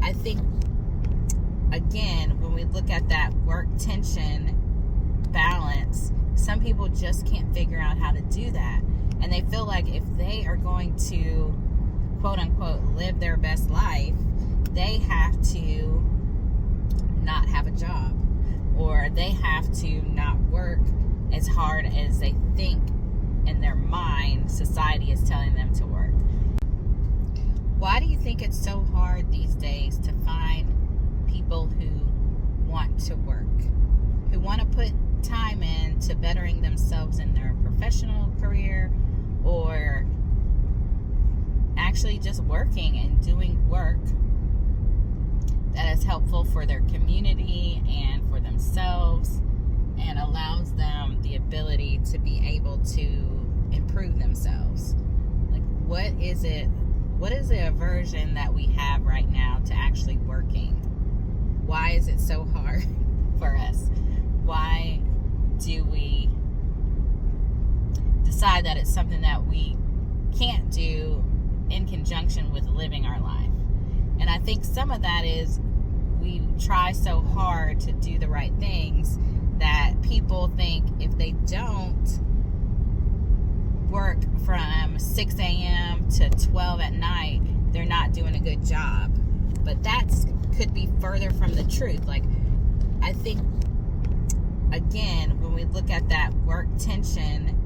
I think, again, when we look at that work tension balance, some people just can't figure out how to do that. And they feel like if they are going to, quote unquote, live their best life, they have to not have a job, or they have to not work as hard as they think in their mind society is telling them to work. Why do you think it's so hard these days to find people who want to work, who want to put time into bettering themselves in their professional career, or actually just working and doing work that is helpful for their community and for themselves and allows them the ability to be able to improve themselves? Like, what is the aversion that we have right now to actually working? Why is it so hard for us? Why do we decide that it's something that we can't do in conjunction with living our life? And I think some of that is we try so hard to do the right things that people think if they don't work from 6 a.m. to 12 at night, they're not doing a good job. But that could be further from the truth. Like, I think, again, when we look at that work tension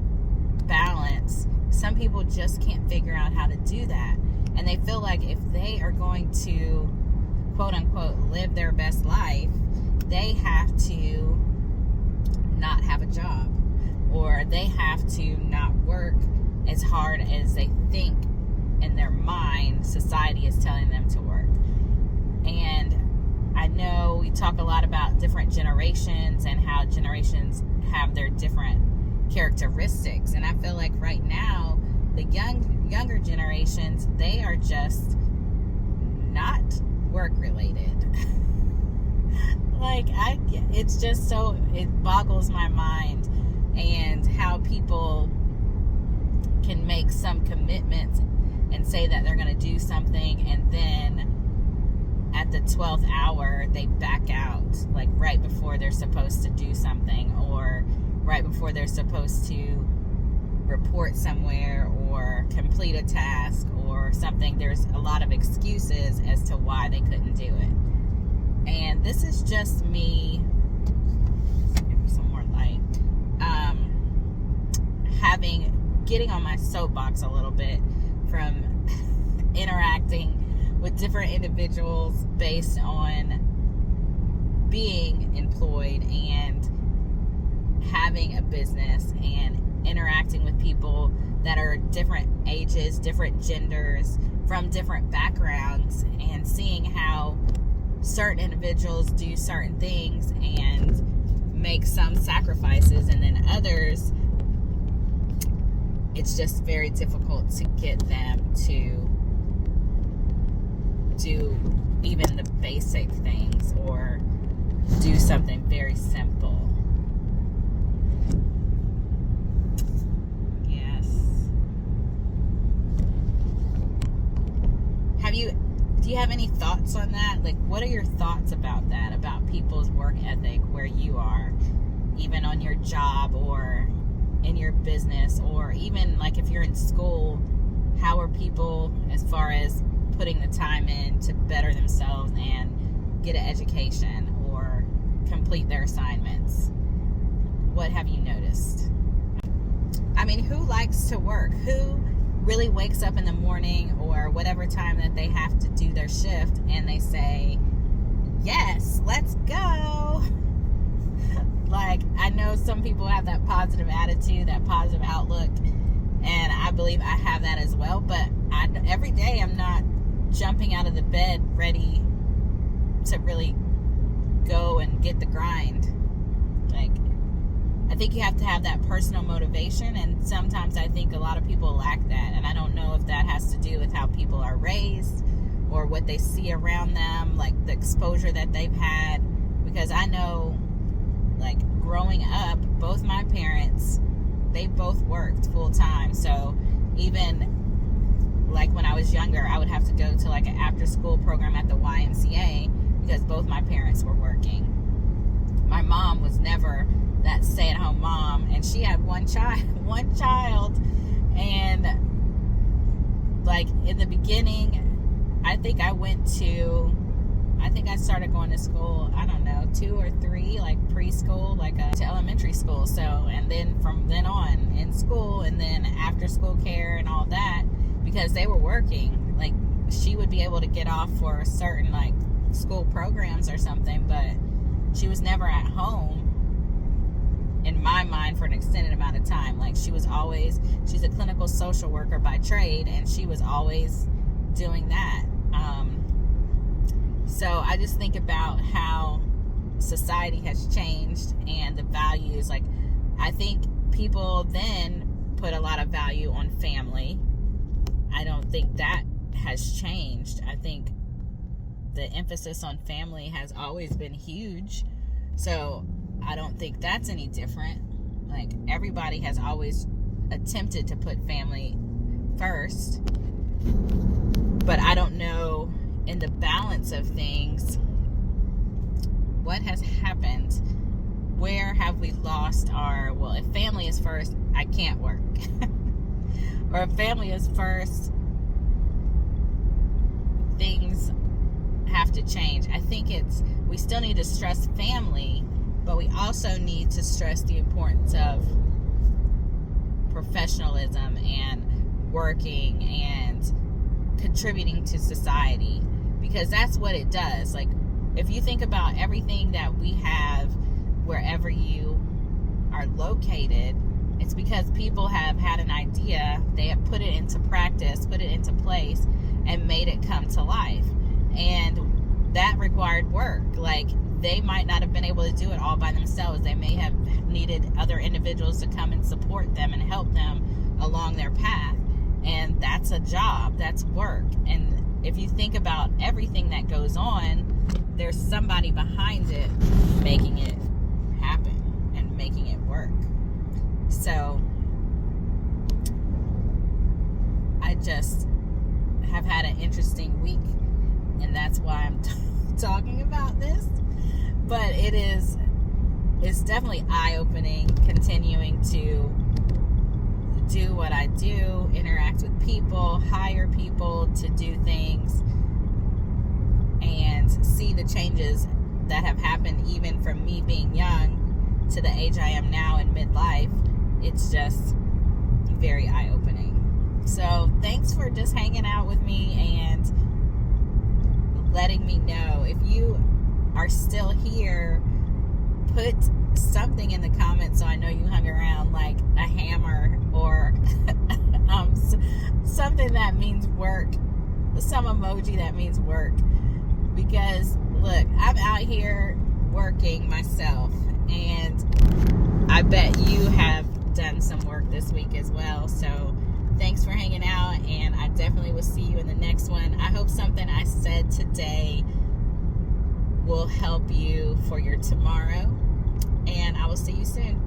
balance, some people just can't figure out how to do that. And they feel like if they are going to, quote unquote, live their best life, they have to not have a job, or they have to not work as hard as they think in their mind society is telling them to work. And I know we talk a lot about different generations and how generations have their different characteristics. And I feel like right now, the younger generations, they are just not work related. Like, it's just so, it boggles my mind, and how people can make some commitments and say that they're going to do something, and then at the 12th hour they back out, like right before they're supposed to do something, or right before they're supposed to report somewhere or complete a task or something. There's a lot of excuses as to why they couldn't do it. And this is just me, give me some more light, getting on my soapbox a little bit from interacting with different individuals based on being employed and having a business and interacting with people that are different ages, different genders, from different backgrounds, and seeing how certain individuals do certain things and make some sacrifices, and then others, it's just very difficult to get them to do even the basic things or do something very simple. Yes. Do you have any thoughts on that? Like, what are your thoughts about that, about people's work ethic where you are, even on your job or in your business, or even like if you're in school? How are people as far as putting the time in to better themselves and get an education or complete their assignments? What have you noticed? I mean, who likes to work? Who really wakes up in the morning or whatever time that they have to do their shift and they say, yes, let's go? Like, I know some people have that positive attitude, that positive outlook, and I believe I have that as well, but every day I'm not jumping out of the bed ready to really go and get the grind. Like, I think you have to have that personal motivation, and sometimes I think a lot of people lack that, and I don't know if that has to do with how people are raised or what they see around them, like the exposure that they've had, because I know, like, growing up, both my parents, they both worked full time, so even like when I was younger, I would have to go to like an after school program at the YMCA because both my parents were working. My mom was never that stay-at-home mom, and she had one child, and like in the beginning, I think I started going to school, I don't know, 2 or 3, like preschool, like to elementary school. So, and then from then on in school, and then after school care and all that, because they were working. Like, she would be able to get off for certain like school programs or something, but she was never at home, in my mind, for an extended amount of time. Like, she's a clinical social worker by trade, and she was always doing that. So I just think about how society has changed and the values. Like, I think people then put a lot of value on family. I don't think that has changed. I think the emphasis on family has always been huge. So I don't think that's any different. Like, everybody has always attempted to put family first. But I don't know, in the balance of things, what has happened? Where have we lost our, well, if family is first, I can't work. Or if family is first, things have to change. I think we still need to stress family, but we also need to stress the importance of professionalism and working and contributing to society, because that's what it does. Like, if you think about everything that we have wherever you are located, it's because people have had an idea, they have put it into practice, put it into place, and made it come to life. And that required work. Like, they might not have been able to do it all by themselves. They may have needed other individuals to come and support them and help them along their path. And that's a job, that's work. And if you think about everything that goes on, there's somebody behind it making it happen and making it work. So I just have had an interesting week, and that's why I'm talking about this. But it's definitely eye-opening, continuing to do what I do, interact with people, hire people to do things, and see the changes that have happened even from me being young to the age I am now in midlife. It's just very eye-opening. So thanks for just hanging out with me and letting me know. If you are still here, put something in the comments so I know you hung around, like a hammer or something that means work, some emoji that means work. Because look, I'm out here working myself, and I bet you have done some work this week as well. So thanks for hanging out, and I definitely will see you in the next one. I hope something I said today will help you for your tomorrow, and I will see you soon.